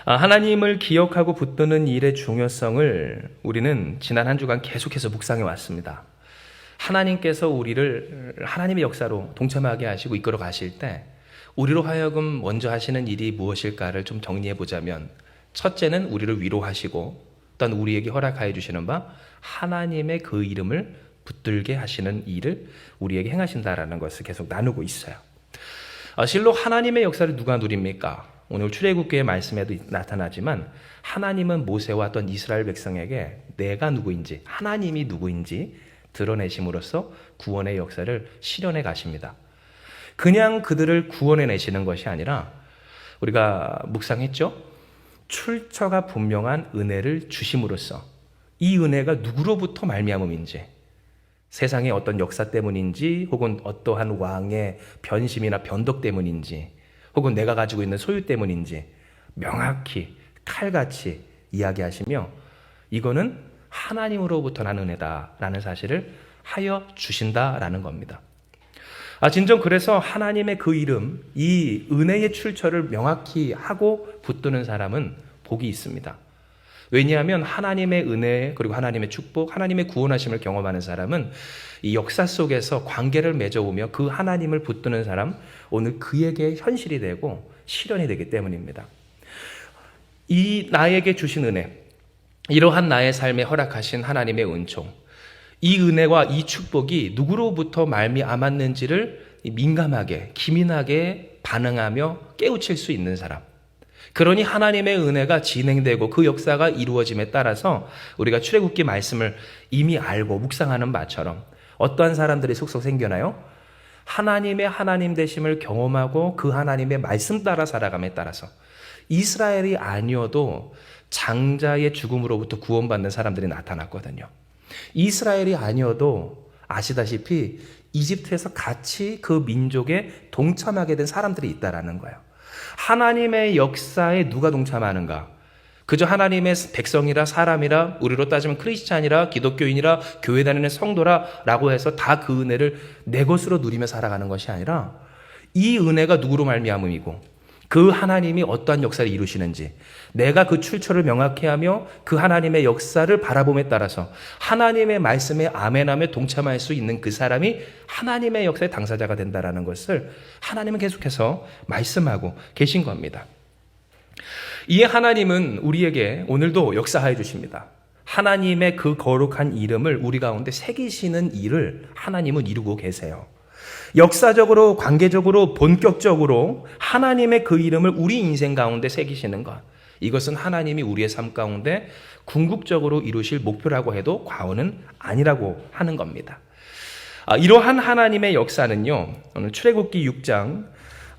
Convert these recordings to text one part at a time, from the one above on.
하나님을 기억하고 붙드는 일의 중요성을 우리는 지난 한 주간 계속해서 묵상해 왔습니다. 하나님께서 우리를 하나님의 역사로 동참하게 하시고 이끌어 가실 때 우리로 하여금 먼저 하시는 일이 무엇일까를 좀 정리해 보자면, 첫째는 우리를 위로하시고 또한 우리에게 허락하여 주시는 바 하나님의 그 이름을 붙들게 하시는 일을 우리에게 행하신다라는 것을 계속 나누고 있어요. 실로 하나님의 역사를 누가 누립니까? 오늘 출애굽기의 말씀에도 나타나지만 하나님은 모세와 또 이스라엘 백성에게 내가 누구인지, 하나님이 누구인지 드러내심으로써 구원의 역사를 실현해 가십니다. 그냥 그들을 구원해 내시는 것이 아니라 우리가 묵상했죠? 출처가 분명한 은혜를 주심으로써 이 은혜가 누구로부터 말미암음인지, 세상의 어떤 역사 때문인지 혹은 어떠한 왕의 변심이나 변덕 때문인지 혹은 내가 가지고 있는 소유 때문인지 명확히 칼같이 이야기하시며, 이거는 하나님으로부터 난 은혜다라는 사실을 하여 주신다라는 겁니다. 진정 그래서 하나님의 그 이름, 이 은혜의 출처를 명확히 하고 붙드는 사람은 복이 있습니다. 왜냐하면 하나님의 은혜 그리고 하나님의 축복, 하나님의 구원하심을 경험하는 사람은 이 역사 속에서 관계를 맺어오며 그 하나님을 붙드는 사람, 오늘 그에게 현실이 되고 실현이 되기 때문입니다. 이 나에게 주신 은혜, 이러한 나의 삶에 허락하신 하나님의 은총, 이 은혜와 이 축복이 누구로부터 말미암았는지를 민감하게, 기민하게 반응하며 깨우칠 수 있는 사람, 그러니 하나님의 은혜가 진행되고 그 역사가 이루어짐에 따라서 우리가 출애굽기 말씀을 이미 알고 묵상하는 바처럼 어떠한 사람들이 속속 생겨나요? 하나님의 하나님 되심을 경험하고 그 하나님의 말씀 따라 살아감에 따라서 이스라엘이 아니어도 장자의 죽음으로부터 구원받는 사람들이 나타났거든요. 이스라엘이 아니어도 아시다시피 이집트에서 같이 그 민족에 동참하게 된 사람들이 있다라는 거예요. 하나님의 역사에 누가 동참하는가? 그저 하나님의 백성이라, 사람이라, 우리로 따지면 크리스찬이라, 기독교인이라, 교회 다니는 성도라 라고 해서 다 그 은혜를 내 것으로 누리며 살아가는 것이 아니라, 이 은혜가 누구로 말미암음이고 그 하나님이 어떠한 역사를 이루시는지 내가 그 출처를 명확히 하며 그 하나님의 역사를 바라봄에 따라서 하나님의 말씀에 아멘하며 동참할 수 있는 그 사람이 하나님의 역사의 당사자가 된다는 것을 하나님은 계속해서 말씀하고 계신 겁니다. 이에 하나님은 우리에게 오늘도 역사하여 주십니다. 하나님의 그 거룩한 이름을 우리 가운데 새기시는 일을 하나님은 이루고 계세요. 역사적으로, 관계적으로, 본격적으로 하나님의 그 이름을 우리 인생 가운데 새기시는 것, 이것은 하나님이 우리의 삶 가운데 궁극적으로 이루실 목표라고 해도 과언은 아니라고 하는 겁니다. 이러한 하나님의 역사는요, 오늘 출애굽기 6장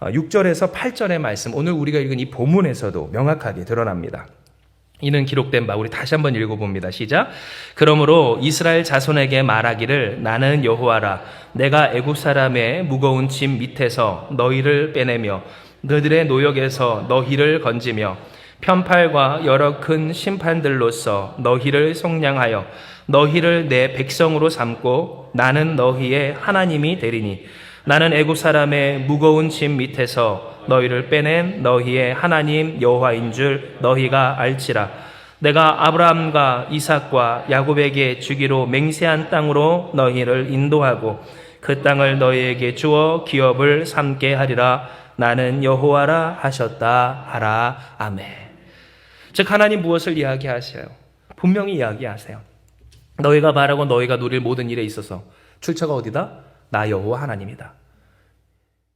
6절에서 8절의 말씀, 오늘 우리가 읽은 이 본문에서도 명확하게 드러납니다. 이는 기록된 바, 우리 다시 한번 읽어봅니다. 시작. 그러므로 이스라엘 자손에게 말하기를, 나는 여호와라. 내가 애굽 사람의 무거운 짐 밑에서 너희를 빼내며 그들의 노역에서 너희를 건지며 편팔과 여러 큰 심판들로서 너희를 속량하여 너희를 내 백성으로 삼고 나는 너희의 하나님이 되리니, 나는 애굽 사람의 무거운 짐 밑에서 너희를 빼낸 너희의 하나님 여호와인 줄 너희가 알지라. 내가 아브라함과 이삭과 야곱에게 주기로 맹세한 땅으로 너희를 인도하고 그 땅을 너희에게 주어 기업을 삼게 하리라. 나는 여호와라 하셨다 하라. 아멘. 즉 하나님 무엇을 이야기하세요? 분명히 이야기하세요. 너희가 바라고 너희가 누릴 모든 일에 있어서 출처가 어디다? 나 여호와 하나님이다.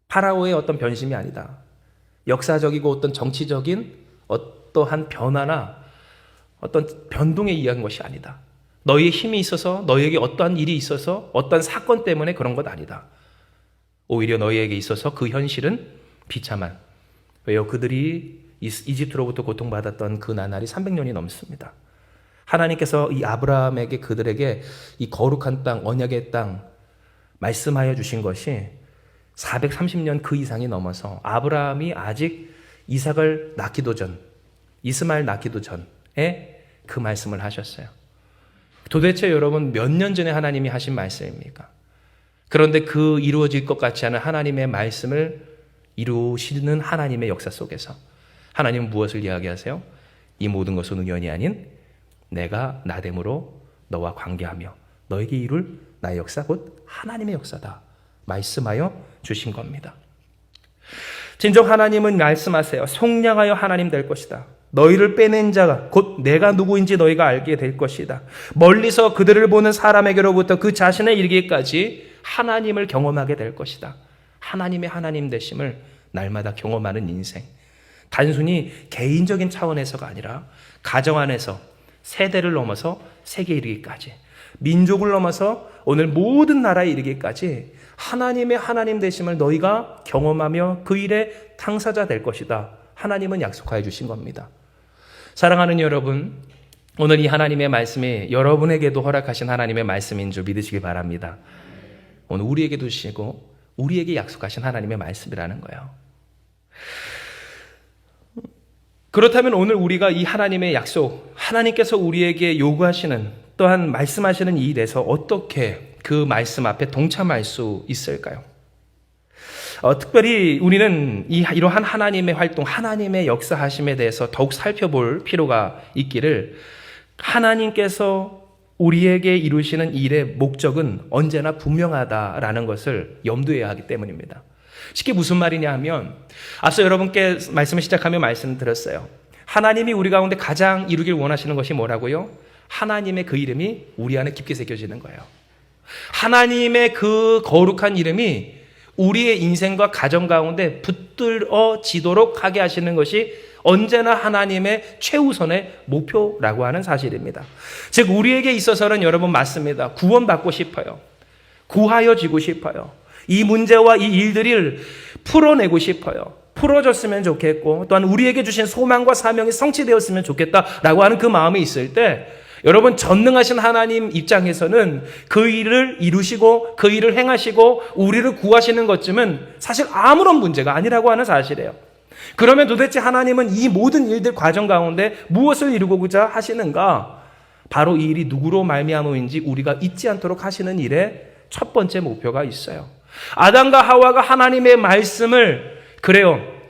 파라오의 어떤 변심이 아니다. 역사적이고 어떤 정치적인 어떠한 변화나 어떤 변동에 의한 것이 아니다. 너희의 힘이 있어서, 너희에게 어떠한 일이 있어서, 어떠한 사건 때문에 그런 것 아니다. 오히려 너희에게 있어서 그 현실은 비참한, 왜요? 그들이 이집트로부터 고통받았던 그 나날이 300년이 넘습니다. 하나님께서 이 아브라함에게, 그들에게 이 거룩한 땅, 언약의 땅 말씀하여 주신 것이 430년 그 이상이 넘어서 아브라함이 아직 이삭을 낳기도 전, 이스마엘 낳기도 전에 그 말씀을 하셨어요. 도대체 여러분 몇 년 전에 하나님이 하신 말씀입니까? 그런데 그 이루어질 것 같지 않은 하나님의 말씀을 이루시는 하나님의 역사 속에서 하나님은 무엇을 이야기하세요? 이 모든 것은 우연이 아닌 내가 나됨으로 너와 관계하며 너에게 이룰 나의 역사 곧 하나님의 역사다 말씀하여 주신 겁니다. 진정 하나님은 말씀하세요. 속량하여 하나님 될 것이다. 너희를 빼낸 자가 곧 내가 누구인지 너희가 알게 될 것이다. 멀리서 그들을 보는 사람에게로부터 그 자신의 이르기까지 하나님을 경험하게 될 것이다. 하나님의 하나님 되심을 날마다 경험하는 인생. 단순히 개인적인 차원에서가 아니라 가정 안에서 세대를 넘어서 세계에 이르기까지, 민족을 넘어서 오늘 모든 나라에 이르기까지 하나님의 하나님 되심을 너희가 경험하며 그 일의 당사자 될 것이다. 하나님은 약속하여 주신 겁니다. 사랑하는 여러분, 오늘 이 하나님의 말씀이 여러분에게도 허락하신 하나님의 말씀인 줄 믿으시기 바랍니다. 오늘 우리에게도 주시고 우리에게 약속하신 하나님의 말씀이라는 거예요. 그렇다면 오늘 우리가 이 하나님의 약속, 하나님께서 우리에게 요구하시는 또한 말씀하시는 이 일에서 어떻게 그 말씀 앞에 동참할 수 있을까요? 특별히 우리는 이러한 하나님의 활동, 하나님의 역사하심에 대해서 더욱 살펴볼 필요가 있기를, 하나님께서 우리에게 이루시는 일의 목적은 언제나 분명하다라는 것을 염두해야 하기 때문입니다. 쉽게 무슨 말이냐 하면, 앞서 여러분께 말씀을 시작하며 말씀드렸어요. 하나님이 우리 가운데 가장 이루길 원하시는 것이 뭐라고요? 하나님의 그 이름이 우리 안에 깊게 새겨지는 거예요. 하나님의 그 거룩한 이름이 우리의 인생과 가정 가운데 붙들어지도록 하게 하시는 것이 언제나 하나님의 최우선의 목표라고 하는 사실입니다. 즉 우리에게 있어서는 여러분 맞습니다. 구원받고 싶어요. 구하여지고 싶어요. 이 문제와 이 일들을 풀어내고 싶어요. 풀어졌으면 좋겠고 또한 우리에게 주신 소망과 사명이 성취되었으면 좋겠다라고 하는 그 마음이 있을 때, 여러분 전능하신 하나님 입장에서는 그 일을 이루시고 그 일을 행하시고 우리를 구하시는 것쯤은 사실 아무런 문제가 아니라고 하는 사실이에요. 그러면 도대체 하나님은 이 모든 일들 과정 가운데 무엇을 이루고자 하시는가? 바로 이 일이 누구로 말미암음인지 우리가 잊지 않도록 하시는 일의 첫 번째 목표가 있어요. 아담과 하와가 하나님의 말씀을, 그래요,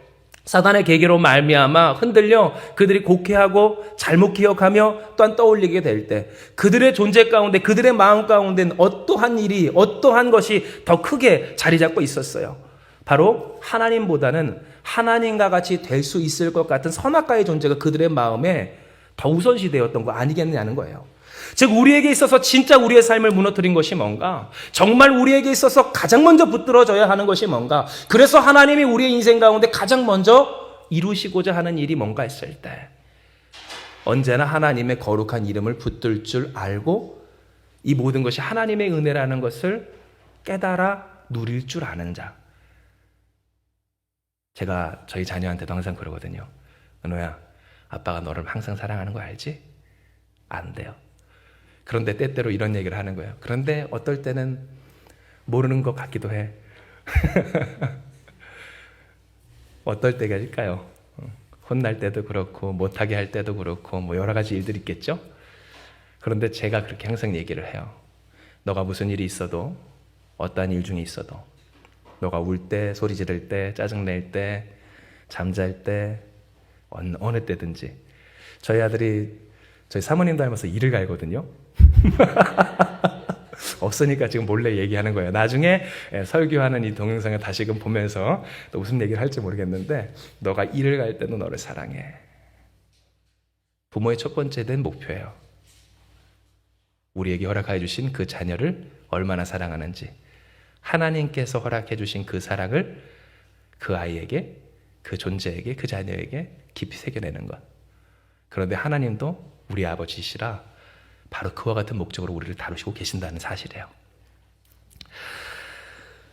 사단의 계계로 말미암아 흔들려 그들이 곡해하고 잘못 기억하며 또한 떠올리게 될 때, 그들의 존재 가운데, 그들의 마음 가운데는 어떠한 일이, 어떠한 것이 더 크게 자리 잡고 있었어요. 바로 하나님보다는 하나님과 같이 될 수 있을 것 같은 선악과의 존재가 그들의 마음에 더 우선시되었던 거 아니겠느냐는 거예요. 즉 우리에게 있어서 진짜 우리의 삶을 무너뜨린 것이 뭔가, 정말 우리에게 있어서 가장 먼저 붙들어져야 하는 것이 뭔가, 그래서 하나님이 우리의 인생 가운데 가장 먼저 이루시고자 하는 일이 뭔가 했을 때, 언제나 하나님의 거룩한 이름을 붙들 줄 알고 이 모든 것이 하나님의 은혜라는 것을 깨달아 누릴 줄 아는 자. 제가 저희 자녀한테도 항상 그러거든요. 은호야, 아빠가 너를 항상 사랑하는 거 알지? 안 돼요. 그런데 때때로 이런 얘기를 하는 거예요. 그런데 어떨 때는 모르는 것 같기도 해. 어떨 때일까요? 혼날 때도 그렇고 못하게 할 때도 그렇고 뭐 여러 가지 일들이 있겠죠? 그런데 제가 그렇게 항상 얘기를 해요. 너가 무슨 일이 있어도, 어떠한 일 중에 있어도, 너가 울 때, 소리 지를 때, 짜증낼 때, 잠잘 때, 어느 때든지, 저희 아들이 저희 사모님 닮아서 이를 갈거든요. 없으니까 지금 몰래 얘기하는 거예요. 나중에 설교하는 이 동영상을 다시금 보면서 또 무슨 얘기를 할지 모르겠는데, 너가 이를 갈 때도 너를 사랑해. 부모의 첫 번째 된 목표예요. 우리에게 허락하여 주신 그 자녀를 얼마나 사랑하는지, 하나님께서 허락해 주신 그 사랑을 그 아이에게, 그 존재에게, 그 자녀에게 깊이 새겨내는 것. 그런데 하나님도 우리 아버지시라 바로 그와 같은 목적으로 우리를 다루시고 계신다는 사실이에요.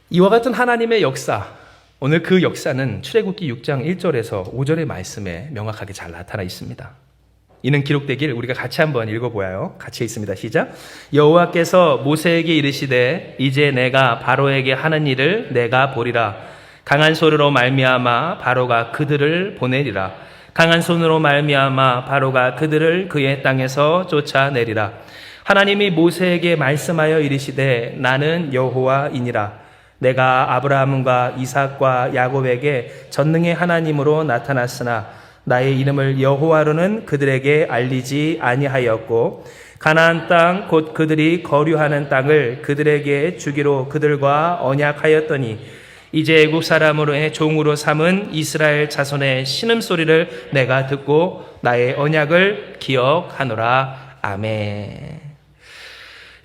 이와 같은 하나님의 역사, 오늘 그 역사는 출애굽기 6장 1절에서 5절의 말씀에 명확하게 잘 나타나 있습니다. 이는 기록되길 우리가 같이 한번 읽어보아요. 같이 있습니다. 시작. 여호와께서 모세에게 이르시되 이제 내가 바로에게 하는 일을 내가 보리라. 강한 손으로 말미암아 바로가 그들을 보내리라. 강한 손으로 말미암아 바로가 그들을 그의 땅에서 쫓아내리라. 하나님이 모세에게 말씀하여 이르시되 나는 여호와이니라. 내가 아브라함과 이삭과 야곱에게 전능의 하나님으로 나타났으나 나의 이름을 여호와로는 그들에게 알리지 아니하였고 가나안 땅 곧 그들이 거류하는 땅을 그들에게 주기로 그들과 언약하였더니 이제 애국 사람으로의 종으로 삼은 이스라엘 자손의 신음소리를 내가 듣고 나의 언약을 기억하노라. 아멘.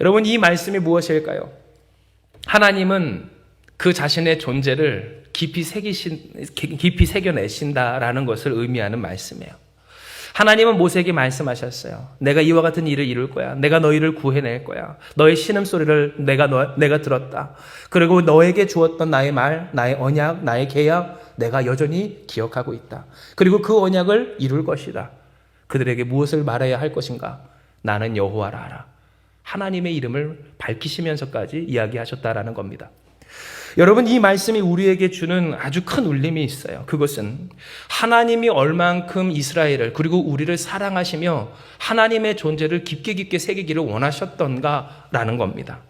여러분, 이 말씀이 무엇일까요? 하나님은 그 자신의 존재를 깊이 새겨내신다라는 것을 의미하는 말씀이에요. 하나님은 모세에게 말씀하셨어요. 내가 이와 같은 일을 이룰 거야. 내가 너희를 구해낼 거야. 너의 신음소리를 내가 들었다. 그리고 너에게 주었던 나의 말, 나의 언약, 나의 계약 내가 여전히 기억하고 있다. 그리고 그 언약을 이룰 것이다. 그들에게 무엇을 말해야 할 것인가? 나는 여호와라 하라. 하나님의 이름을 밝히시면서까지 이야기하셨다라는 겁니다. 여러분, 이 말씀이 우리에게 주는 아주 큰 울림이 있어요. 그것은 하나님이 얼만큼 이스라엘을 그리고 우리를 사랑하시며 하나님의 존재를 깊게 새기기를 원하셨던가라는 겁니다.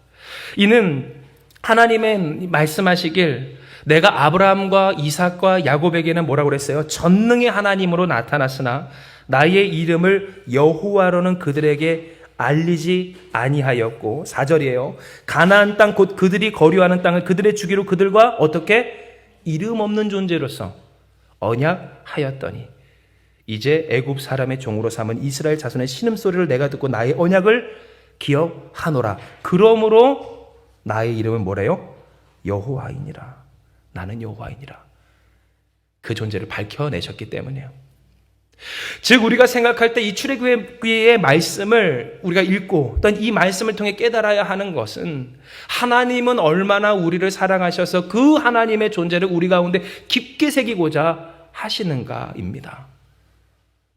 이는 하나님의 말씀하시길 내가 아브라함과 이삭과 야곱에게는 뭐라고 그랬어요? 전능의 하나님으로 나타났으나 나의 이름을 여호와로는 그들에게 알리지 아니하였고 4절이에요. 가나안 땅 곧 그들이 거류하는 땅을 그들의 주기로 그들과 어떻게 이름 없는 존재로서 언약하였더니 이제 애굽 사람의 종으로 삼은 이스라엘 자손의 신음소리를 내가 듣고 나의 언약을 기억하노라. 그러므로 나의 이름은 뭐래요? 여호와이니라. 나는 여호와이니라. 그 존재를 밝혀내셨기 때문이에요. 즉 우리가 생각할 때 이 출애굽기의 말씀을 우리가 읽고 또한 이 말씀을 통해 깨달아야 하는 것은 하나님은 얼마나 우리를 사랑하셔서 그 하나님의 존재를 우리 가운데 깊게 새기고자 하시는가입니다.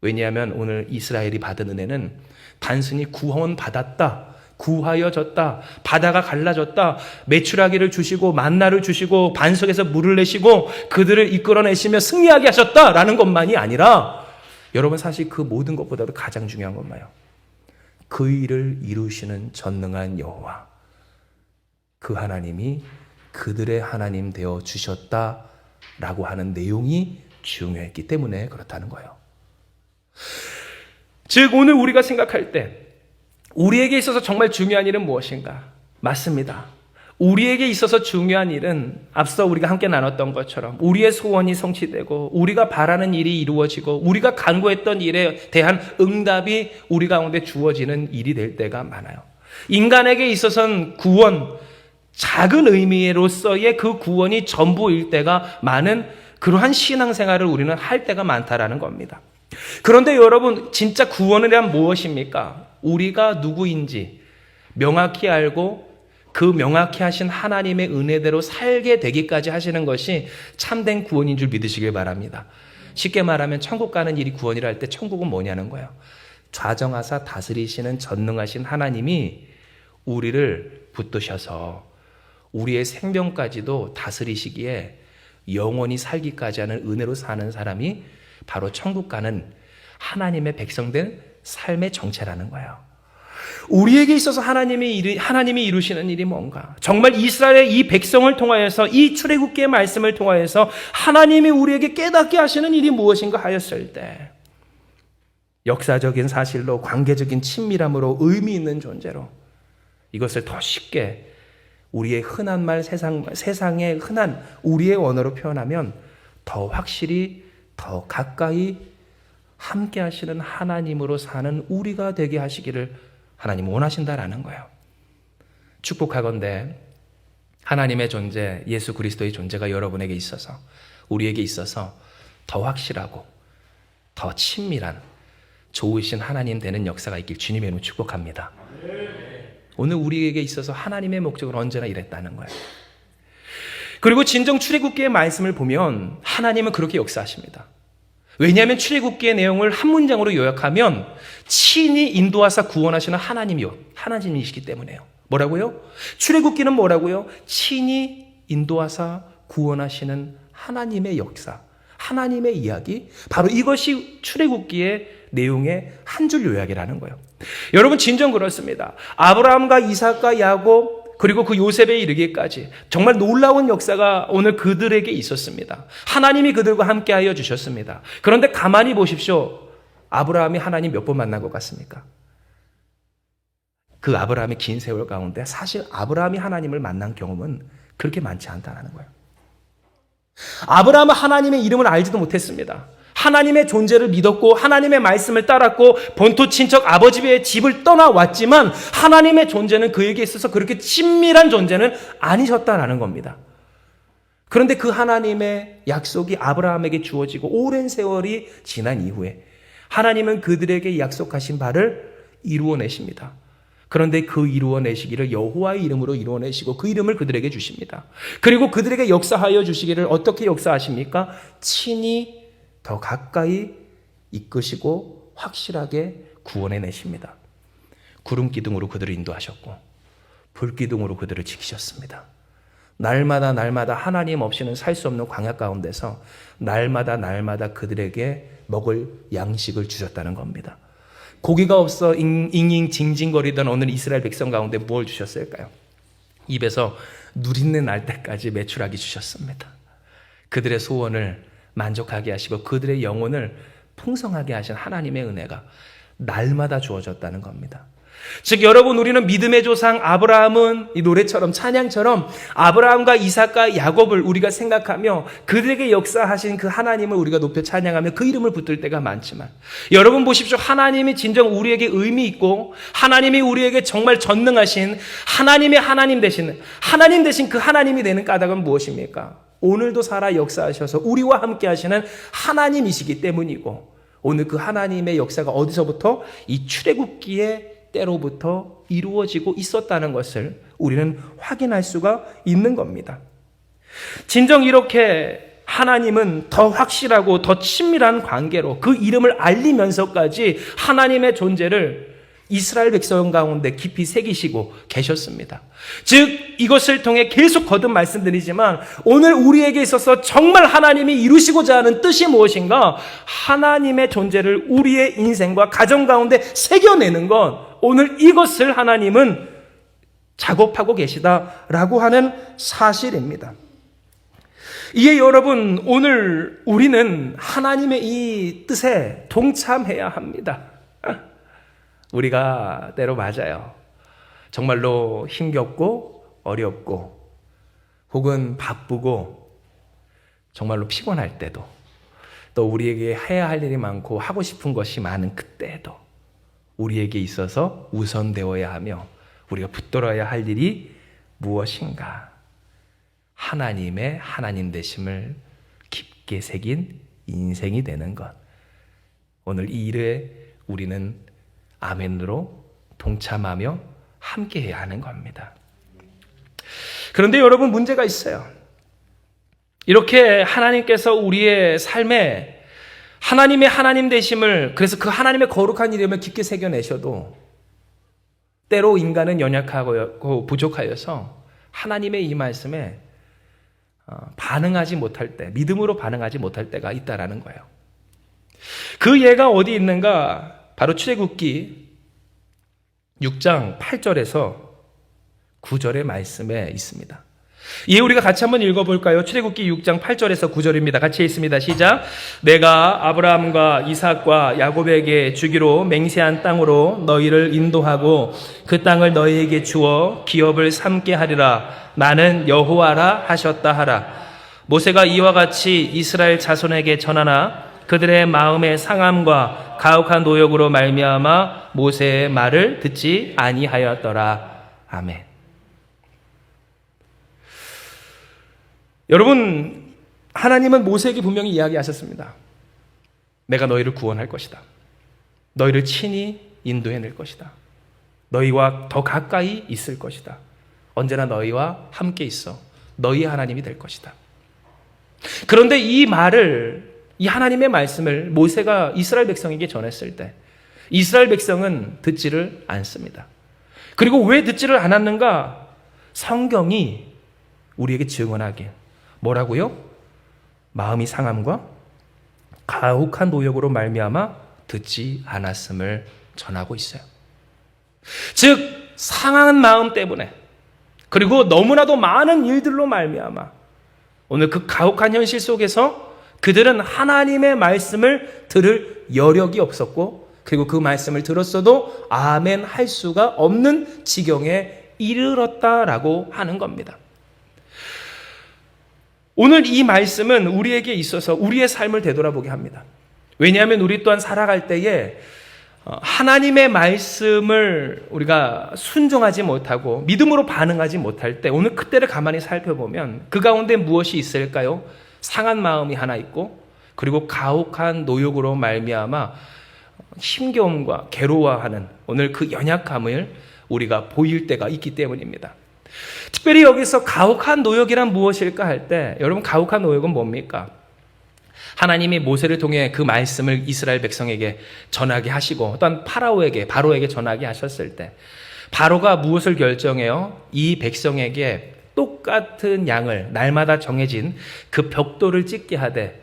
왜냐하면 오늘 이스라엘이 받은 은혜는 단순히 구원받았다, 구하여졌다, 바다가 갈라졌다, 메추라기를 주시고 만나를 주시고 반석에서 물을 내시고 그들을 이끌어내시며 승리하게 하셨다라는 것만이 아니라 여러분, 사실 그 모든 것보다도 가장 중요한 건 뭐예요? 그 일을 이루시는 전능한 여호와, 그 하나님이 그들의 하나님 되어 주셨다라고 하는 내용이 중요했기 때문에 그렇다는 거예요. 즉 오늘 우리가 생각할 때 우리에게 있어서 정말 중요한 일은 무엇인가? 맞습니다. 우리에게 있어서 중요한 일은 앞서 우리가 함께 나눴던 것처럼 우리의 소원이 성취되고 우리가 바라는 일이 이루어지고 우리가 간구했던 일에 대한 응답이 우리 가운데 주어지는 일이 될 때가 많아요. 인간에게 있어서는 구원, 작은 의미로서의 그 구원이 전부일 때가 많은 그러한 신앙생활을 우리는 할 때가 많다라는 겁니다. 그런데 여러분, 진짜 구원이란 무엇입니까? 우리가 누구인지 명확히 알고 그 명확히 하신 하나님의 은혜대로 살게 되기까지 하시는 것이 참된 구원인 줄 믿으시길 바랍니다. 쉽게 말하면 천국 가는 일이 구원이라 할 때 천국은 뭐냐는 거예요. 좌정하사 다스리시는 전능하신 하나님이 우리를 붙드셔서 우리의 생명까지도 다스리시기에 영원히 살기까지 하는 은혜로 사는 사람이 바로 천국 가는 하나님의 백성된 삶의 정체라는 거예요. 우리에게 있어서 하나님이 이루시는 일이 뭔가? 정말 이스라엘의 이 백성을 통하여서 이 출애굽기의 말씀을 통하여서 하나님이 우리에게 깨닫게 하시는 일이 무엇인가 하였을 때 역사적인 사실로 관계적인 친밀함으로 의미 있는 존재로 이것을 더 쉽게 우리의 흔한 말 세상의 흔한 우리의 언어로 표현하면 더 확실히 더 가까이 함께 하시는 하나님으로 사는 우리가 되게 하시기를 하나님 원하신다라는 거예요. 축복하건대 하나님의 존재, 예수 그리스도의 존재가 여러분에게 있어서 우리에게 있어서 더 확실하고 더 친밀한 좋으신 하나님 되는 역사가 있길 주님의 이름으로 축복합니다. 오늘 우리에게 있어서 하나님의 목적은 언제나 이랬다는 거예요. 그리고 진정 출애굽기의 말씀을 보면 하나님은 그렇게 역사하십니다. 왜냐하면 출애굽기의 내용을 한 문장으로 요약하면 친히 인도하사 구원하시는 하나님이시기 때문에요. 뭐라고요? 출애굽기는 뭐라고요? 친히 인도하사 구원하시는 하나님의 역사, 하나님의 이야기, 바로 이것이 출애굽기의 내용의 한 줄 요약이라는 거예요. 여러분, 진정 그렇습니다. 아브라함과 이삭과 야곱 그리고 그 요셉에 이르기까지 정말 놀라운 역사가 오늘 그들에게 있었습니다. 하나님이 그들과 함께하여 주셨습니다. 그런데 가만히 보십시오. 아브라함이 하나님 몇 번 만난 것 같습니까? 그 아브라함의 긴 세월 가운데 사실 아브라함이 하나님을 만난 경험은 그렇게 많지 않다는 거예요. 아브라함은 하나님의 이름을 알지도 못했습니다. 하나님의 존재를 믿었고 하나님의 말씀을 따랐고 본토 친척 아버지의 집을 떠나왔지만 하나님의 존재는 그에게 있어서 그렇게 친밀한 존재는 아니셨다라는 겁니다. 그런데 그 하나님의 약속이 아브라함에게 주어지고 오랜 세월이 지난 이후에 하나님은 그들에게 약속하신 바를 이루어내십니다. 그런데 그 이루어내시기를 여호와의 이름으로 이루어내시고 그 이름을 그들에게 주십니다. 그리고 그들에게 역사하여 주시기를 어떻게 역사하십니까? 친히 더 가까이 이끄시고 확실하게 구원해내십니다. 구름 기둥으로 그들을 인도하셨고 불 기둥으로 그들을 지키셨습니다. 날마다 하나님 없이는 살 수 없는 광야 가운데서 날마다 그들에게 먹을 양식을 주셨다는 겁니다. 고기가 없어 잉잉 징징거리던 오늘 이스라엘 백성 가운데 무엇을 주셨을까요? 입에서 누린내 날 때까지 메추라기 주셨습니다. 그들의 소원을 만족하게 하시고 그들의 영혼을 풍성하게 하신 하나님의 은혜가 날마다 주어졌다는 겁니다. 즉 여러분, 우리는 믿음의 조상 아브라함은 이 노래처럼 찬양처럼 아브라함과 이삭과 야곱을 우리가 생각하며 그들에게 역사하신 그 하나님을 우리가 높여 찬양하며 그 이름을 붙들 때가 많지만, 여러분 보십시오. 하나님이 진정 우리에게 의미 있고 하나님이 우리에게 정말 전능하신 하나님의 하나님 대신 그 하나님이 되는 까닭은 무엇입니까? 오늘도 살아 역사하셔서 우리와 함께 하시는 하나님이시기 때문이고, 오늘 그 하나님의 역사가 어디서부터? 이 출애굽기의 때로부터 이루어지고 있었다는 것을 우리는 확인할 수가 있는 겁니다. 진정 이렇게 하나님은 더 확실하고 더 친밀한 관계로 그 이름을 알리면서까지 하나님의 존재를 이스라엘 백성 가운데 깊이 새기시고 계셨습니다. 즉 이것을 통해 계속 거듭 말씀드리지만 오늘 우리에게 있어서 정말 하나님이 이루시고자 하는 뜻이 무엇인가? 하나님의 존재를 우리의 인생과 가정 가운데 새겨내는 것, 오늘 이것을 하나님은 작업하고 계시다라고 하는 사실입니다. 이에 여러분, 오늘 우리는 하나님의 이 뜻에 동참해야 합니다. 우리가 때로 맞아요. 정말로 힘겹고 어렵고 혹은 바쁘고 정말로 피곤할 때도, 또 우리에게 해야 할 일이 많고 하고 싶은 것이 많은 그때에도 우리에게 있어서 우선되어야 하며 우리가 붙들어야 할 일이 무엇인가? 하나님의 하나님 되심을 깊게 새긴 인생이 되는 것. 오늘 이 일에 우리는 아멘으로 동참하며 함께해야 하는 겁니다. 그런데 여러분, 문제가 있어요. 이렇게 하나님께서 우리의 삶에 하나님의 하나님 되심을, 그래서 그 하나님의 거룩한 이름을 깊게 새겨내셔도 때로 인간은 연약하고 부족하여서 하나님의 이 말씀에 반응하지 못할 때, 믿음으로 반응하지 못할 때가 있다라는 거예요. 그 예가 어디 있는가? 바로 출애굽기 6장 8절에서 9절의 말씀에 있습니다. 이 우리가 같이 한번 읽어볼까요? 출애굽기 6장 8절에서 9절입니다. 같이 읽습니다. 시작. 내가 아브라함과 이삭과 야곱에게 주기로 맹세한 땅으로 너희를 인도하고 그 땅을 너희에게 주어 기업을 삼게 하리라. 나는 여호와라 하셨다 하라. 모세가 이와 같이 이스라엘 자손에게 전하나 그들의 마음의 상함과 가혹한 노역으로 말미암아 모세의 말을 듣지 아니하였더라. 아멘. 여러분, 하나님은 모세에게 분명히 이야기하셨습니다. 내가 너희를 구원할 것이다. 너희를 친히 인도해낼 것이다. 너희와 더 가까이 있을 것이다. 언제나 너희와 함께 있어. 너희 하나님이 될 것이다. 그런데 이 말을, 이 하나님의 말씀을 모세가 이스라엘 백성에게 전했을 때 이스라엘 백성은 듣지를 않습니다. 그리고 왜 듣지를 않았는가? 성경이 우리에게 증언하길 뭐라고요? 마음이 상함과 가혹한 노역으로 말미암아 듣지 않았음을 전하고 있어요. 즉 상한 마음 때문에, 그리고 너무나도 많은 일들로 말미암아 오늘 그 가혹한 현실 속에서 그들은 하나님의 말씀을 들을 여력이 없었고, 그리고 그 말씀을 들었어도 아멘 할 수가 없는 지경에 이르렀다라고 하는 겁니다. 오늘 이 말씀은 우리에게 있어서 우리의 삶을 되돌아보게 합니다. 왜냐하면 우리 또한 살아갈 때에 하나님의 말씀을 우리가 순종하지 못하고 믿음으로 반응하지 못할 때 오늘 그때를 가만히 살펴보면 그 가운데 무엇이 있을까요? 상한 마음이 하나 있고, 그리고 가혹한 노역으로 말미암아 힘겨움과 괴로워하는 오늘 그 연약함을 우리가 보일 때가 있기 때문입니다. 특별히 여기서 가혹한 노역이란 무엇일까 할 때, 여러분 가혹한 노역은 뭡니까? 하나님이 모세를 통해 그 말씀을 이스라엘 백성에게 전하게 하시고 또한 바로에게 전하게 하셨을 때 바로가 무엇을 결정해요? 이 백성에게 똑같은 양을 날마다 정해진 그 벽돌을 찍게 하되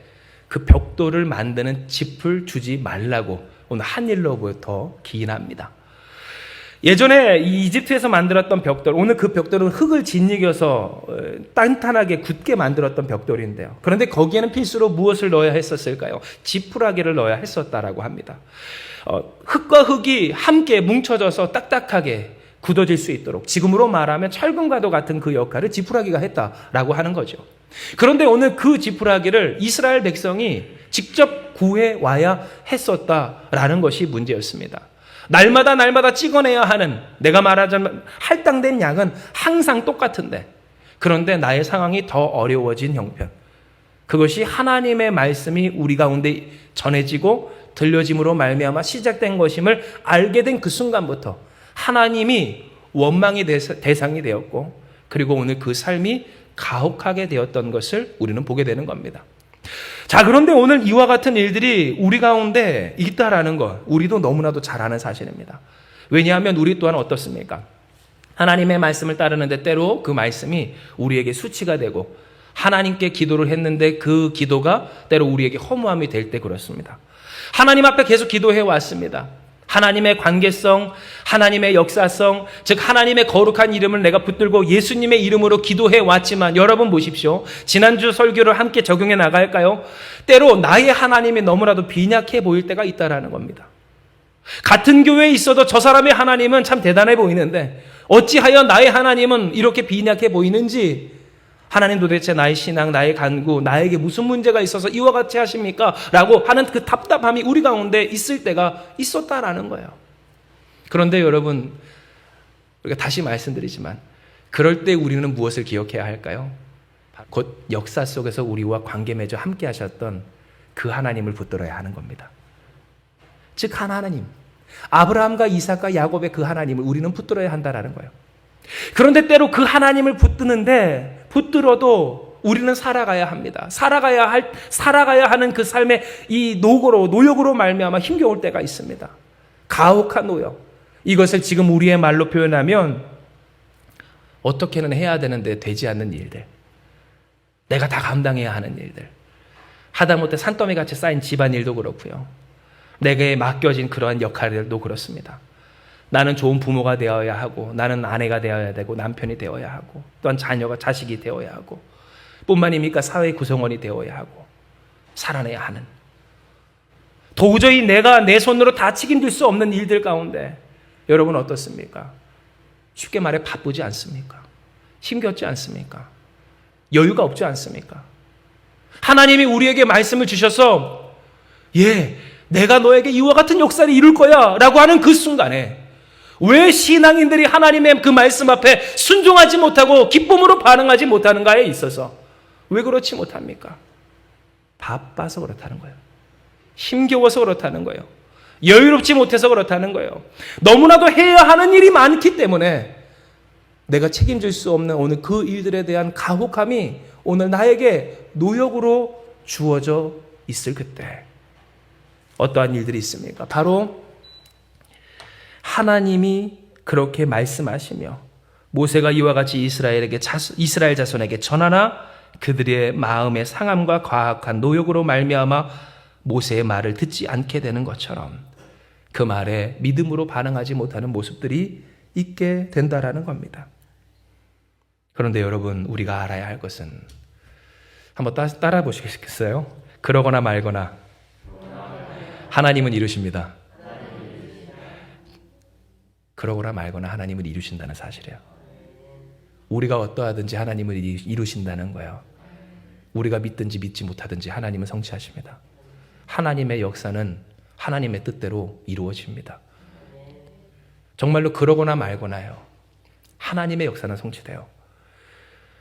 그 벽돌을 만드는 짚을 주지 말라고 오늘 한일로부터 기인합니다. 예전에 이 이집트에서 만들었던 벽돌, 오늘 그 벽돌은 흙을 짓이겨서 단단하게 굳게 만들었던 벽돌인데요. 그런데 거기에는 필수로 무엇을 넣어야 했었을까요? 지푸라기를 넣어야 했었다라고 합니다. 흙과 흙이 함께 뭉쳐져서 딱딱하게 굳어질 수 있도록, 지금으로 말하면 철근과도 같은 그 역할을 지푸라기가 했다라고 하는 거죠. 그런데 오늘 그 지푸라기를 이스라엘 백성이 직접 구해와야 했었다라는 것이 문제였습니다. 날마다 찍어내야 하는, 내가 말하자면 할당된 양은 항상 똑같은데, 그런데 나의 상황이 더 어려워진 형편, 그것이 하나님의 말씀이 우리 가운데 전해지고 들려짐으로 말미암아 시작된 것임을 알게 된 그 순간부터 하나님이 원망의 대상이 되었고, 그리고 오늘 그 삶이 가혹하게 되었던 것을 우리는 보게 되는 겁니다. 자, 그런데 오늘 이와 같은 일들이 우리 가운데 있다라는 것, 우리도 너무나도 잘 아는 사실입니다. 왜냐하면 우리 또한 어떻습니까? 하나님의 말씀을 따르는데 때로 그 말씀이 우리에게 수치가 되고, 하나님께 기도를 했는데 그 기도가 때로 우리에게 허무함이 될 때 그렇습니다. 하나님 앞에 계속 기도해 왔습니다. 하나님의 관계성, 하나님의 역사성, 즉 하나님의 거룩한 이름을 내가 붙들고 예수님의 이름으로 기도해 왔지만, 여러분 보십시오. 지난주 설교를 함께 적용해 나갈까요? 때로 나의 하나님이 너무나도 빈약해 보일 때가 있다라는 겁니다. 같은 교회에 있어도 저 사람의 하나님은 참 대단해 보이는데 어찌하여 나의 하나님은 이렇게 빈약해 보이는지, 하나님 도대체 나의 신앙, 나의 간구, 나에게 무슨 문제가 있어서 이와 같이 하십니까? 라고 하는 그 답답함이 우리 가운데 있을 때가 있었다라는 거예요. 그런데 여러분, 우리가 다시 말씀드리지만 그럴 때 우리는 무엇을 기억해야 할까요? 곧 역사 속에서 우리와 관계 맺어 함께 하셨던 그 하나님을 붙들어야 하는 겁니다. 즉 하나님, 아브라함과 이삭과 야곱의 그 하나님을 우리는 붙들어야 한다라는 거예요. 그런데 때로 그 하나님을 붙들어도 우리는 살아가야 합니다. 살아가야 하는 그 삶의 이 노역으로 말미암아 힘겨울 때가 있습니다. 가혹한 노역. 이것을 지금 우리의 말로 표현하면 어떻게는 해야 되는데 되지 않는 일들, 내가 다 감당해야 하는 일들, 하다못해 산더미같이 쌓인 집안일도 그렇고요, 내게 맡겨진 그러한 역할들도 그렇습니다. 나는 좋은 부모가 되어야 하고, 나는 아내가 되어야 되고, 남편이 되어야 하고, 또한 자식이 되어야 하고, 뿐만입니까 사회 구성원이 되어야 하고, 살아내야 하는, 도저히 내가 내 손으로 다 책임질 수 없는 일들 가운데 여러분 어떻습니까? 쉽게 말해 바쁘지 않습니까? 힘겹지 않습니까? 여유가 없지 않습니까? 하나님이 우리에게 말씀을 주셔서 내가 너에게 이와 같은 역사를 이룰 거야 라고 하는 그 순간에 왜 신앙인들이 하나님의 그 말씀 앞에 순종하지 못하고 기쁨으로 반응하지 못하는가에 있어서 왜 그렇지 못합니까? 바빠서 그렇다는 거예요. 힘겨워서 그렇다는 거예요. 여유롭지 못해서 그렇다는 거예요. 너무나도 해야 하는 일이 많기 때문에 내가 책임질 수 없는 오늘 그 일들에 대한 가혹함이 오늘 나에게 노역으로 주어져 있을 그때 어떠한 일들이 있습니까? 바로 하나님이 그렇게 말씀하시며 모세가 이와 같이 이스라엘 자손에게 전하나 그들의 마음의 상함과 과학한 노역으로 말미암아 모세의 말을 듣지 않게 되는 것처럼 그 말에 믿음으로 반응하지 못하는 모습들이 있게 된다라는 겁니다. 그런데 여러분, 우리가 알아야 할 것은, 한번 따라 보시겠어요? 그러거나 말거나 하나님은 이루십니다. 그러거나 말거나 하나님은 이루신다는 사실이에요. 우리가 어떠하든지 하나님은 이루신다는 거예요. 우리가 믿든지 믿지 못하든지 하나님은 성취하십니다. 하나님의 역사는 하나님의 뜻대로 이루어집니다. 정말로 그러거나 말거나요. 하나님의 역사는 성취돼요.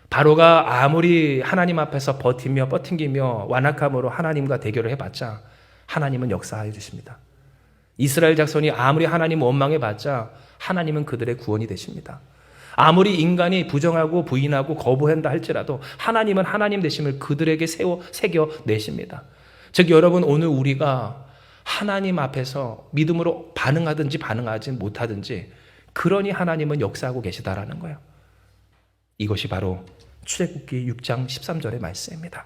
바로가 아무리 하나님 앞에서 버팅기며 완악함으로 하나님과 대결을 해봤자 하나님은 역사해 주십니다. 이스라엘 자손이 아무리 하나님 원망해봤자 하나님은 그들의 구원이 되십니다. 아무리 인간이 부정하고 부인하고 거부한다 할지라도 하나님은 하나님 되심을 그들에게 새겨내십니다. 즉 여러분, 오늘 우리가 하나님 앞에서 믿음으로 반응하든지 반응하지 못하든지 그러니 하나님은 역사하고 계시다라는 거예요. 이것이 바로 출애굽기 6장 13절의 말씀입니다.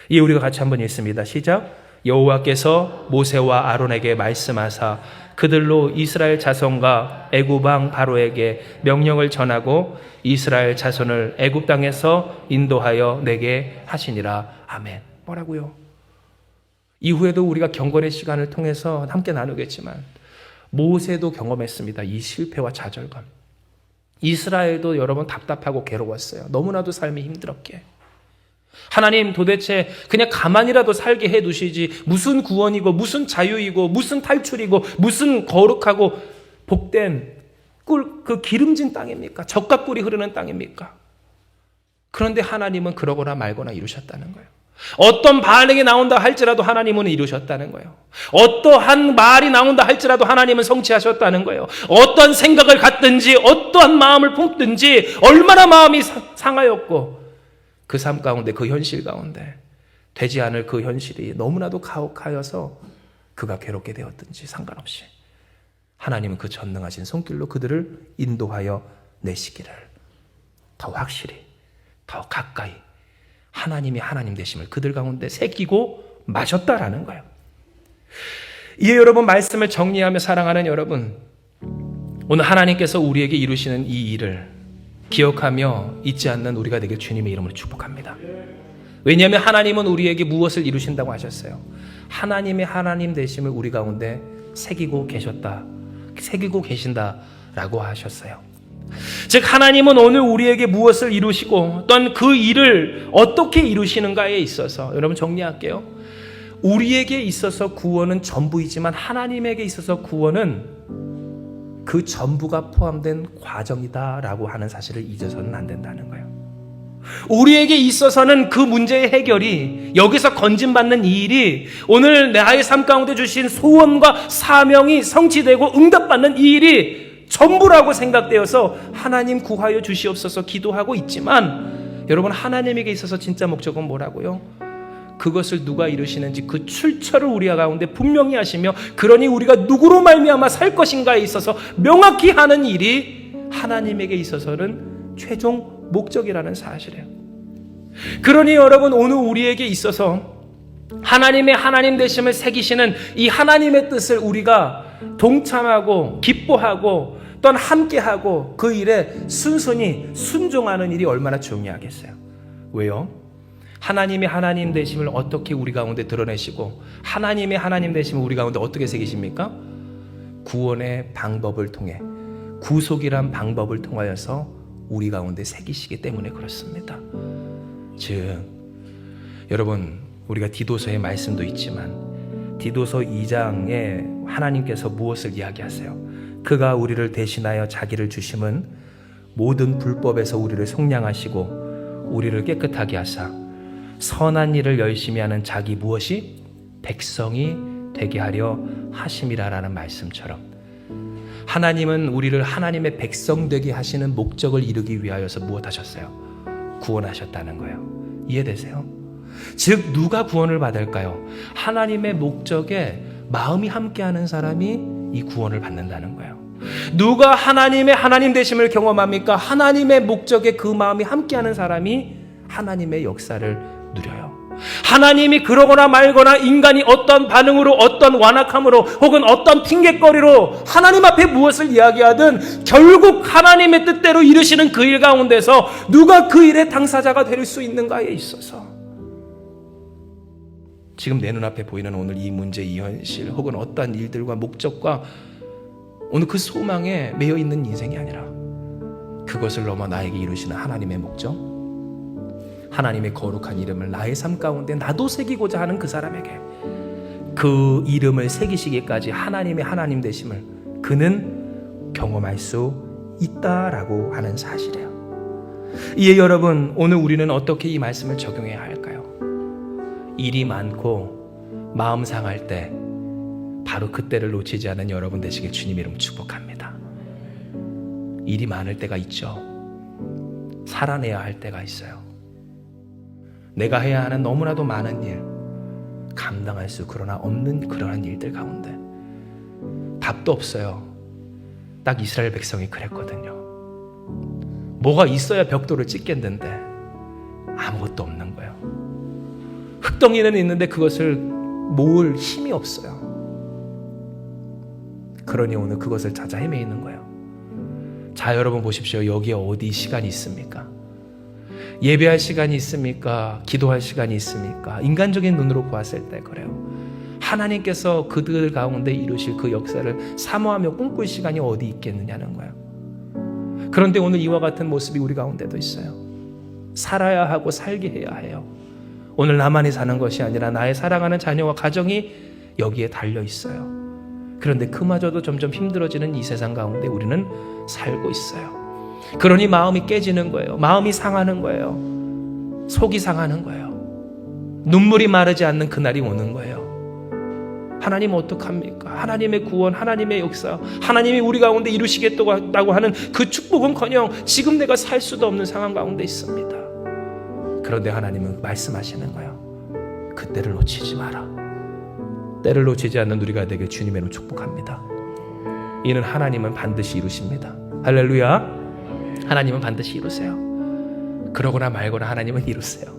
이 우리가 같이 한번 읽습니다. 시작. 여호와께서 모세와 아론에게 말씀하사 그들로 이스라엘 자손과 애굽 왕 바로에게 명령을 전하고 이스라엘 자손을 애굽 땅에서 인도하여 내게 하시니라. 아멘. 뭐라고요? 이후에도 우리가 경건의 시간을 통해서 함께 나누겠지만 모세도 경험했습니다. 이 실패와 좌절감. 이스라엘도 여러 번 답답하고 괴로웠어요. 너무나도 삶이 힘들었기에. 하나님, 도대체 그냥 가만히라도 살게 해두시지 무슨 구원이고 무슨 자유이고 무슨 탈출이고 무슨 거룩하고 복된 그 기름진 땅입니까? 젖과 꿀이 흐르는 땅입니까? 그런데 하나님은 그러거나 말거나 이루셨다는 거예요. 어떤 반응이 나온다 할지라도 하나님은 이루셨다는 거예요. 어떠한 말이 나온다 할지라도 하나님은 성취하셨다는 거예요. 어떤 생각을 갖든지 어떠한 마음을 품든지 얼마나 마음이 상하였고 그 삶 가운데, 그 현실 가운데 되지 않을 그 현실이 너무나도 가혹하여서 그가 괴롭게 되었든지 상관없이 하나님은 그 전능하신 손길로 그들을 인도하여 내시기를 더 확실히, 더 가까이 하나님이 하나님 되심을 그들 가운데 새기고 마셨다라는 거예요. 이에 여러분, 말씀을 정리하며 사랑하는 여러분, 오늘 하나님께서 우리에게 이루시는 이 일을 기억하며 잊지 않는 우리가 되길 주님의 이름으로 축복합니다. 왜냐하면 하나님은 우리에게 무엇을 이루신다고 하셨어요? 하나님의 하나님 되심을 우리 가운데 새기고 계신다라고 하셨어요. 즉 하나님은 오늘 우리에게 무엇을 이루시고 또한 그 일을 어떻게 이루시는가에 있어서, 여러분 정리할게요. 우리에게 있어서 구원은 전부이지만 하나님에게 있어서 구원은 그 전부가 포함된 과정이다라고 하는 사실을 잊어서는 안 된다는 거예요. 우리에게 있어서는 그 문제의 해결이, 여기서 건진받는 이 일이, 오늘 나의 삶 가운데 주신 소원과 사명이 성취되고 응답받는 이 일이 전부라고 생각되어서 하나님 구하여 주시옵소서 기도하고 있지만, 여러분 하나님에게 있어서 진짜 목적은 뭐라고요? 그것을 누가 이루시는지 그 출처를 우리 가운데 분명히 하시며, 그러니 우리가 누구로 말미암아 살 것인가에 있어서 명확히 하는 일이 하나님에게 있어서는 최종 목적이라는 사실이에요. 그러니 여러분, 오늘 우리에게 있어서 하나님의 하나님 되심을 새기시는 이 하나님의 뜻을 우리가 동참하고 기뻐하고 또한 함께하고 그 일에 순순히 순종하는 일이 얼마나 중요하겠어요. 왜요? 하나님의 하나님 되심을 어떻게 우리 가운데 드러내시고 하나님의 하나님 되심을 우리 가운데 어떻게 새기십니까? 구원의 방법을 통해, 구속이란 방법을 통하여서 우리 가운데 새기시기 때문에 그렇습니다. 즉 여러분, 우리가 디도서의 말씀도 있지만 디도서 2장에 하나님께서 무엇을 이야기하세요? 그가 우리를 대신하여 자기를 주심은 모든 불법에서 우리를 속량하시고 우리를 깨끗하게 하사 선한 일을 열심히 하는 자기 무엇이? 백성이 되게 하려 하심이라라는 말씀처럼 하나님은 우리를 하나님의 백성 되게 하시는 목적을 이루기 위하여서 무엇 하셨어요? 구원하셨다는 거예요. 이해되세요? 즉 누가 구원을 받을까요? 하나님의 목적에 마음이 함께하는 사람이 이 구원을 받는다는 거예요. 누가 하나님의 하나님 되심을 경험합니까? 하나님의 목적에 그 마음이 함께하는 사람이 하나님의 역사를 누려요. 하나님이 그러거나 말거나 인간이 어떤 반응으로, 어떤 완악함으로, 혹은 어떤 핑곗거리로 하나님 앞에 무엇을 이야기하든 결국 하나님의 뜻대로 이루시는 그 일 가운데서 누가 그 일의 당사자가 될 수 있는가에 있어서 지금 내 눈앞에 보이는 오늘 이 문제, 이 현실, 혹은 어떠한 일들과 목적과 오늘 그 소망에 매여 있는 인생이 아니라 그것을 넘어 나에게 이루시는 하나님의 목적, 하나님의 거룩한 이름을 나의 삶 가운데 나도 새기고자 하는 그 사람에게 그 이름을 새기시기까지 하나님의 하나님 되심을 그는 경험할 수 있다라고 하는 사실이에요. 이에 여러분, 오늘 우리는 어떻게 이 말씀을 적용해야 할까요? 일이 많고 마음 상할 때 바로 그때를 놓치지 않은 여러분 되시길 주님 이름 축복합니다. 일이 많을 때가 있죠. 살아내야 할 때가 있어요. 내가 해야 하는 너무나도 많은 일, 감당할 수 그러나 없는 그러한 일들 가운데 답도 없어요. 딱 이스라엘 백성이 그랬거든요. 뭐가 있어야 벽돌을 찍겠는데 아무것도 없는 거예요. 흙덩이는 있는데 그것을 모을 힘이 없어요. 그러니 오늘 그것을 찾아 헤매이는 거예요. 자, 여러분 보십시오. 여기에 어디 시간이 있습니까? 예배할 시간이 있습니까? 기도할 시간이 있습니까? 인간적인 눈으로 보았을 때 그래요. 하나님께서 그들 가운데 이루실 그 역사를 사모하며 꿈꿀 시간이 어디 있겠느냐는 거예요. 그런데 오늘 이와 같은 모습이 우리 가운데도 있어요. 살아야 하고 살게 해야 해요. 오늘 나만이 사는 것이 아니라 나의 사랑하는 자녀와 가정이 여기에 달려 있어요. 그런데 그마저도 점점 힘들어지는 이 세상 가운데 우리는 살고 있어요. 그러니 마음이 깨지는 거예요. 마음이 상하는 거예요. 속이 상하는 거예요. 눈물이 마르지 않는 그날이 오는 거예요. 하나님 어떡합니까? 하나님의 구원, 하나님의 역사, 하나님이 우리 가운데 이루시겠다고 하는 그 축복은커녕 지금 내가 살 수도 없는 상황 가운데 있습니다. 그런데 하나님은 말씀하시는 거예요. 그때를 놓치지 마라. 때를 놓치지 않는 우리가 되길 주님의 이름으로 축복합니다. 이는 하나님은 반드시 이루십니다. 할렐루야. 하나님은 반드시 이루세요. 그러거나 말거나 하나님은 이루세요.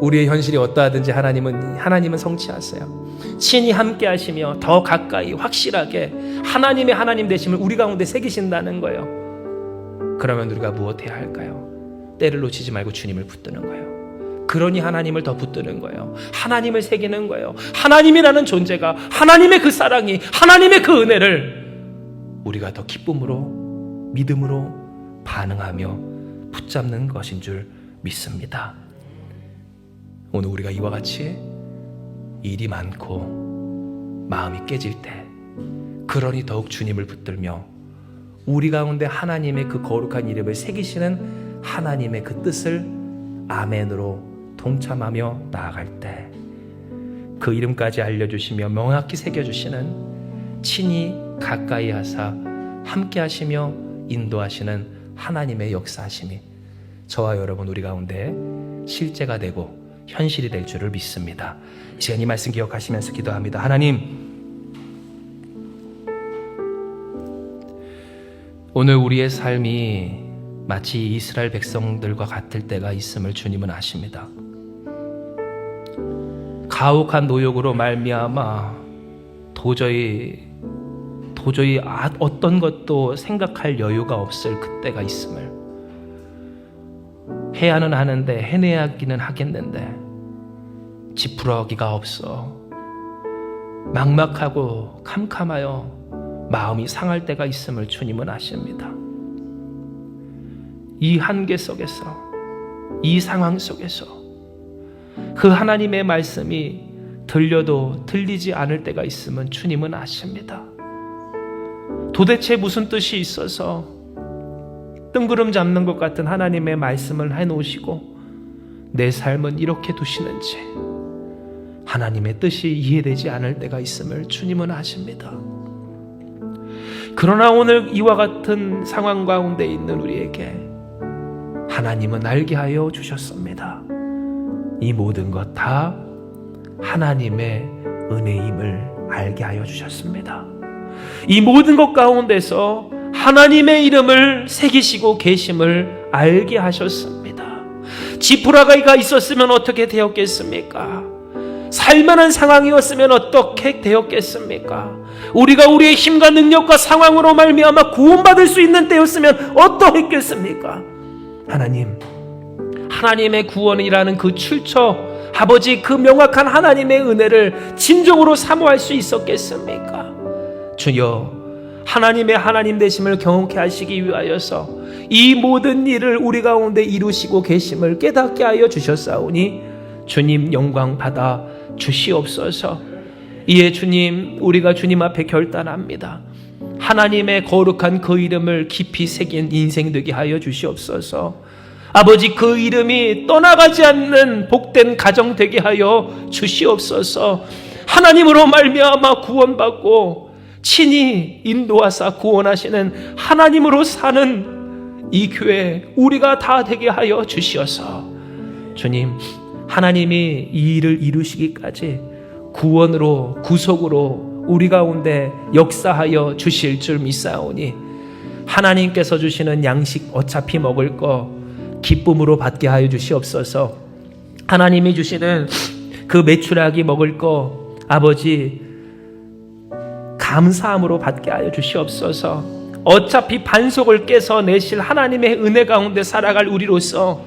우리의 현실이 어떠하든지 하나님은 성취하세요. 친히 함께 하시며 더 가까이 확실하게 하나님의 하나님 되심을 우리 가운데 새기신다는 거예요. 그러면 우리가 무엇해야 할까요? 때를 놓치지 말고 주님을 붙드는 거예요. 그러니 하나님을 더 붙드는 거예요. 하나님을 새기는 거예요. 하나님이라는 존재가, 하나님의 그 사랑이, 하나님의 그 은혜를 우리가 더 기쁨으로, 믿음으로 반응하며 붙잡는 것인 줄 믿습니다. 오늘 우리가 이와 같이 일이 많고 마음이 깨질 때, 그러니 더욱 주님을 붙들며 우리 가운데 하나님의 그 거룩한 이름을 새기시는 하나님의 그 뜻을 아멘으로 동참하며 나아갈 때, 그 이름까지 알려주시며 명확히 새겨주시는, 친히 가까이 하사 함께 하시며 인도하시는 하나님의 역사하심이 저와 여러분 우리 가운데 실제가 되고 현실이 될 줄을 믿습니다. 이 시간 이 말씀 기억하시면서 기도합니다. 하나님, 오늘 우리의 삶이 마치 이스라엘 백성들과 같을 때가 있음을 주님은 아십니다. 가혹한 노역으로 말미암아 도저히 어떤 것도 생각할 여유가 없을 그때가 있음을, 해야는 하는데 해내야기는 하겠는데 지푸러기가 없어 막막하고 캄캄하여 마음이 상할 때가 있음을 주님은 아십니다. 이 한계 속에서, 이 상황 속에서 그 하나님의 말씀이 들려도 들리지 않을 때가 있음은 주님은 아십니다. 도대체 무슨 뜻이 있어서 뜬구름 잡는 것 같은 하나님의 말씀을 해놓으시고 내 삶은 이렇게 두시는지 하나님의 뜻이 이해되지 않을 때가 있음을 주님은 아십니다. 그러나 오늘 이와 같은 상황 가운데 있는 우리에게 하나님은 알게 하여 주셨습니다. 이 모든 것 다 하나님의 은혜임을 알게 하여 주셨습니다. 이 모든 것 가운데서 하나님의 이름을 새기시고 계심을 알게 하셨습니다. 지푸라기가 있었으면 어떻게 되었겠습니까? 살만한 상황이었으면 어떻게 되었겠습니까? 우리가 우리의 힘과 능력과 상황으로 말미암아 구원받을 수 있는 때였으면 어떠했겠습니까? 하나님의 구원이라는 그 출처, 아버지 그 명확한 하나님의 은혜를 진정으로 사모할 수 있었겠습니까? 주여, 하나님의 하나님 되심을 경험케 하시기 위하여서 이 모든 일을 우리 가운데 이루시고 계심을 깨닫게 하여 주셨사오니 주님 영광 받아 주시옵소서. 이에 주님, 우리가 주님 앞에 결단합니다. 하나님의 거룩한 그 이름을 깊이 새긴 인생 되게 하여 주시옵소서. 아버지, 그 이름이 떠나가지 않는 복된 가정 되게 하여 주시옵소서. 하나님으로 말미암아 구원받고 친히 인도하사 구원하시는 하나님으로 사는 이 교회 우리가 다 되게 하여 주시어서 주님, 하나님이 이 일을 이루시기까지 구원으로 구속으로 우리 가운데 역사하여 주실 줄 믿사오니 하나님께서 주시는 양식 어차피 먹을 거 기쁨으로 받게 하여 주시옵소서. 하나님이 주시는 그 메추라기 먹을 거 아버지 감사함으로 받게 하여 주시옵소서. 어차피 반석을 깨서 내실 하나님의 은혜 가운데 살아갈 우리로서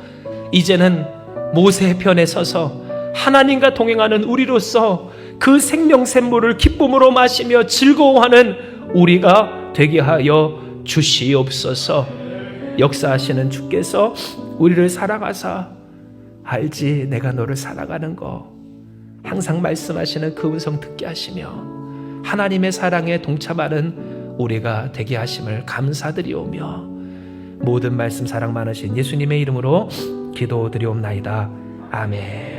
이제는 모세의 편에 서서 하나님과 동행하는 우리로서 그 생명샘물을 기쁨으로 마시며 즐거워하는 우리가 되게 하여 주시옵소서. 역사하시는 주께서 우리를 사랑하사 알지 내가 너를 사랑하는 거 항상 말씀하시는 그 음성 듣게 하시며 하나님의 사랑에 동참하는 우리가 되게 하심을 감사드리오며 모든 말씀 사랑 많으신 예수님의 이름으로 기도드리옵나이다. 아멘.